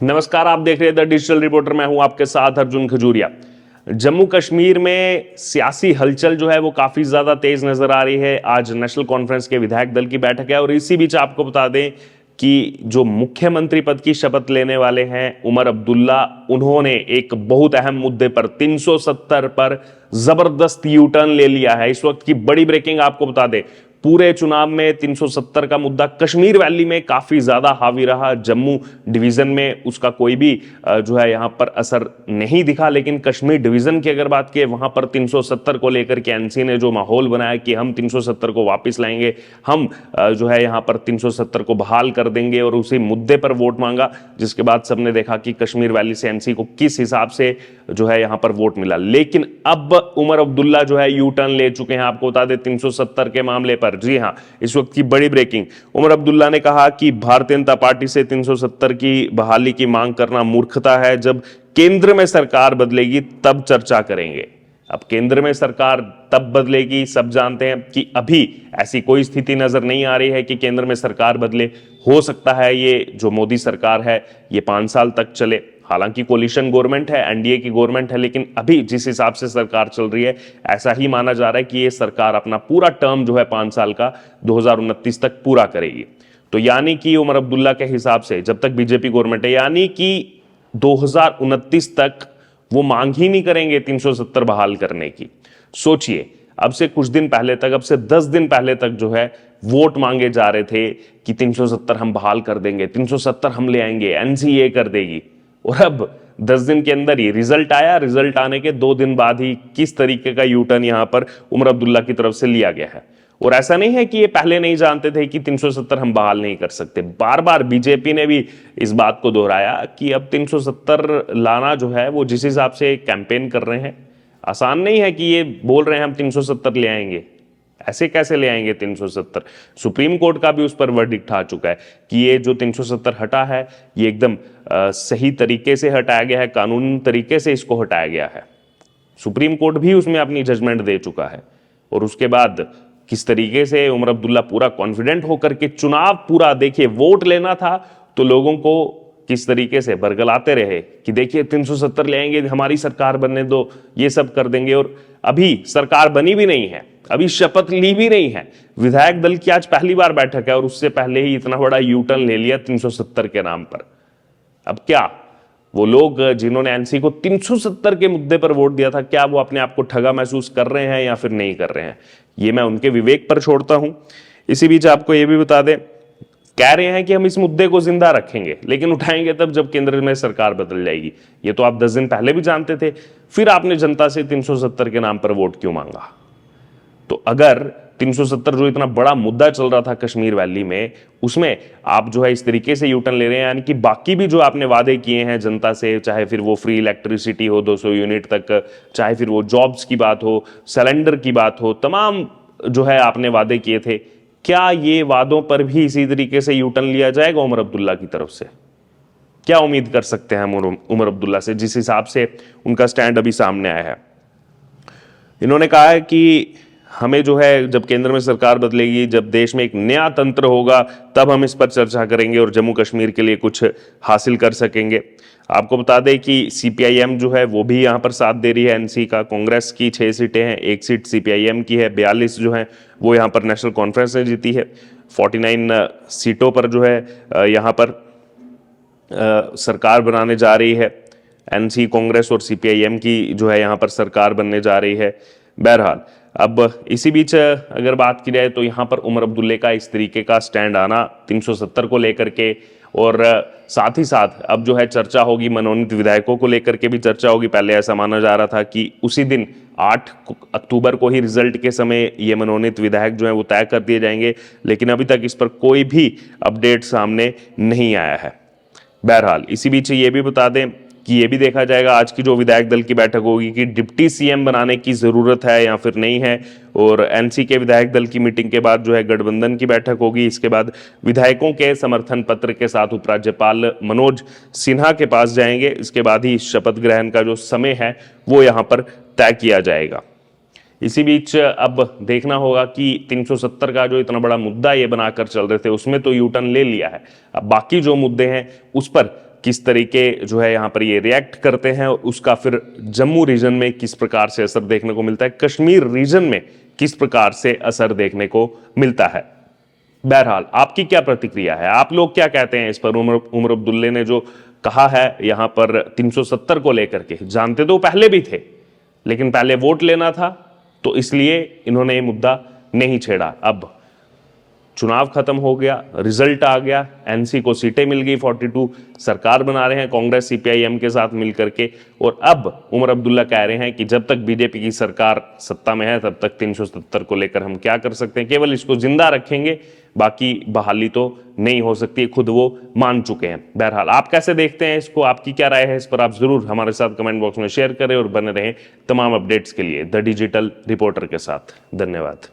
नमस्कार, आप देख रहे हैं द डिजिटल रिपोर्टर। मैं हूं आपके साथ अर्जुन खजूरिया। जम्मू कश्मीर में सियासी हलचल जो है वो काफी ज्यादा तेज नजर आ रही है। आज नेशनल कॉन्फ्रेंस के विधायक दल की बैठक है और इसी बीच आपको बता दें कि जो मुख्यमंत्री पद की शपथ लेने वाले हैं उमर अब्दुल्ला, उन्होंने एक बहुत अहम मुद्दे पर 370 पर जबरदस्त यू टर्न ले लिया है। इस वक्त की बड़ी ब्रेकिंग आपको बता दें, पूरे चुनाव में 370 का मुद्दा कश्मीर वैली में काफी ज्यादा हावी रहा। जम्मू डिवीजन में उसका कोई भी जो है यहां पर असर नहीं दिखा, लेकिन कश्मीर डिवीजन की अगर बात की वहां पर 370 को लेकर के एनसी ने जो माहौल बनाया कि हम 370 को वापस लाएंगे, हम जो है यहां पर 370 को बहाल कर देंगे और उसी मुद्दे पर वोट मांगा, जिसके बाद सबने देखा कि कश्मीर वैली से एनसी को किस हिसाब से जो है यहां पर वोट मिला। लेकिन अब उमर अब्दुल्ला जो है यू टर्न ले चुके हैं। आपको बता दें 370 के मामले पर, जी हां, इस वक्त की बड़ी ब्रेकिंग, उमर अब्दुल्ला ने कहा कि भारतीय जनता पार्टी से 370 की बहाली की मांग करना मूर्खता है। जब केंद्र में सरकार बदलेगी तब चर्चा करेंगे। अब केंद्र में सरकार तब बदलेगी, सब जानते हैं कि अभी ऐसी कोई स्थिति नजर नहीं आ रही है कि केंद्र में सरकार बदले। हो सकता है ये जो मोदी सरकार है ये 5 साल तक चले। हालांकि कोलिशन गवर्नमेंट है, एनडीए की गवर्नमेंट है, लेकिन अभी जिस हिसाब से सरकार चल रही है ऐसा ही माना जा रहा है कि ये सरकार अपना पूरा टर्म जो है 5 साल का 2029 तक पूरा करेगी। तो यानी कि उमर अब्दुल्ला के हिसाब से जब तक बीजेपी गवर्नमेंट है, यानी कि 2029 तक वो मांग ही नहीं करेंगे 370 बहाल करने की। सोचिए, अब से कुछ दिन पहले तक, अब से 10 दिन पहले तक जो है वोट मांगे जा रहे थे कि 370 हम बहाल कर देंगे, 370 हम ले आएंगे, एनसीए कर देगी। और अब 10 दिन के अंदर ही रिजल्ट आया। रिजल्ट आने के 2 दिन बाद ही किस तरीके का यू टर्न यहां पर उमर अब्दुल्ला की तरफ से लिया गया है। और ऐसा नहीं है कि ये पहले नहीं जानते थे कि 370 हम बहाल नहीं कर सकते। बार बार बीजेपी ने भी इस बात को दोहराया कि अब 370 लाना जो है वो जिस हिसाब से कैंपेन कर रहे हैं, आसान नहीं है कि ये बोल रहे हैं हम 370 ले आएंगे। ऐसे कैसे ले आएंगे 370? सुप्रीम कोर्ट का भी उस पर वर्डिक्ट आ चुका है कि ये जो 370 हटा है ये एकदम सही तरीके से हटाया गया है, कानूनी तरीके से इसको हटाया गया है। सुप्रीम कोर्ट भी उसमें अपनी जजमेंट दे चुका है। और उसके बाद किस तरीके से उमर अब्दुल्ला पूरा कॉन्फिडेंट होकर के चुनाव पूरा, देखिए वोट लेना था तो लोगों को किस तरीके से बरगलाते रहे कि देखिए 370 ले आएंगे, हमारी सरकार बनने दो, ये सब कर देंगे। और अभी सरकार बनी भी नहीं है, अभी शपथ ली भी नहीं है। विधायक दल की आज पहली बार बैठक है और उससे पहले ही इतना बड़ा यू टर्न ले लिया 370 के नाम पर। अब क्या वो लोग जिन्होंने एनसी को 370 के मुद्दे पर वोट दिया था, क्या वो अपने आप को ठगा महसूस कर रहे हैं या फिर नहीं कर रहे हैं, ये मैं उनके विवेक पर छोड़ता हूं। इसी बीच आपको यह भी बता दें, कह रहे हैं कि हम इस मुद्दे को जिंदा रखेंगे, लेकिन उठाएंगे तब जब केंद्र में सरकार बदल जाएगी। ये तो आप 10 दिन पहले भी जानते थे, फिर आपने जनता से 370 के नाम पर वोट क्यों मांगा? तो अगर 370 जो इतना बड़ा मुद्दा चल रहा था कश्मीर वैली में, उसमें आप जो है इस तरीके से यूटर्न ले रहे हैं, यानी कि बाकी भी जो आपने वादे किए हैं जनता से, चाहे फिर वो फ्री इलेक्ट्रिसिटी हो 200 यूनिट तक, चाहे फिर वो जॉब्स की बात हो, सिलेंडर की बात हो, तमाम जो है आपने वादे किए थे, क्या ये वादों पर भी इसी तरीके से यूटर्न लिया जाएगा उमर अब्दुल्ला की तरफ से? क्या उम्मीद कर सकते हैं हम उमर अब्दुल्ला से, जिस हिसाब से उनका स्टैंड अभी सामने आया है? इन्होंने कहा है कि हमें जो है जब केंद्र में सरकार बदलेगी, जब देश में एक नया तंत्र होगा, तब हम इस पर चर्चा करेंगे और जम्मू कश्मीर के लिए कुछ हासिल कर सकेंगे। आपको बता दें कि सीपीआईएम जो है वो भी यहाँ पर साथ दे रही है एनसी का। कांग्रेस की 6 सीटें हैं, 1 सीट सीपीआईएम की है, 42 जो है वो यहाँ पर नेशनल कॉन्फ्रेंस ने जीती है। 49 सीटों पर जो है यहाँ पर सरकार बनाने जा रही है। एनसी, कांग्रेस और सीपीआईएम की जो है यहाँ पर सरकार बनने जा रही है। बहरहाल अब इसी बीच अगर बात की जाए तो यहाँ पर उमर अब्दुल्ले का इस तरीके का स्टैंड आना 370 को लेकर के, और साथ ही साथ अब जो है चर्चा होगी मनोनीत विधायकों को लेकर के भी चर्चा होगी। पहले ऐसा माना जा रहा था कि उसी दिन 8 अक्टूबर को ही रिजल्ट के समय ये मनोनीत विधायक जो है वो तय कर दिए जाएंगे, लेकिन अभी तक इस पर कोई भी अपडेट सामने नहीं आया है। बहरहाल इसी बीच ये भी बता दें कि ये भी देखा जाएगा आज की जो विधायक दल की बैठक होगी कि डिप्टी सीएम बनाने की जरूरत है या फिर नहीं है। और एनसी के विधायक दल की मीटिंग के बाद जो है गठबंधन की बैठक होगी। इसके बाद विधायकों के समर्थन पत्र के साथ उपराज्यपाल मनोज सिन्हा के पास जाएंगे। इसके बाद ही शपथ ग्रहण का जो समय है वो यहाँ पर तय किया जाएगा। इसी बीच अब देखना होगा कि 370 का जो इतना बड़ा मुद्दा ये बनाकर चल रहे थे उसमें तो यू टर्न ले लिया है। अब बाकी जो मुद्दे हैं उस पर किस तरीके जो है यहाँ पर ये रिएक्ट करते हैं, और उसका फिर जम्मू रीजन में किस प्रकार से असर देखने को मिलता है, कश्मीर रीजन में किस प्रकार से असर देखने को मिलता है। बहरहाल आपकी क्या प्रतिक्रिया है, आप लोग क्या कहते हैं इस पर? उमर अब्दुल्ले ने जो कहा है यहां पर 370 को लेकर के, जानते तो पहले भी थे, लेकिन पहले वोट लेना था तो इसलिए इन्होंने ये मुद्दा नहीं छेड़ा। अब चुनाव खत्म हो गया, रिजल्ट आ गया, एनसी को सीटें मिल गई 42, सरकार बना रहे हैं कांग्रेस सीपीआईएम के साथ मिलकर के, और अब उमर अब्दुल्ला कह रहे हैं कि जब तक बीजेपी की सरकार सत्ता में है तब तक 370 को लेकर हम क्या कर सकते हैं, केवल इसको जिंदा रखेंगे, बाकी बहाली तो नहीं हो सकती, खुद वो मान चुके हैं। बहरहाल आप कैसे देखते हैं इसको, आपकी क्या राय है इस पर, आप जरूर हमारे साथ कमेंट बॉक्स में शेयर करें और बने रहें तमाम अपडेट्स के लिए द डिजिटल रिपोर्टर के साथ। धन्यवाद।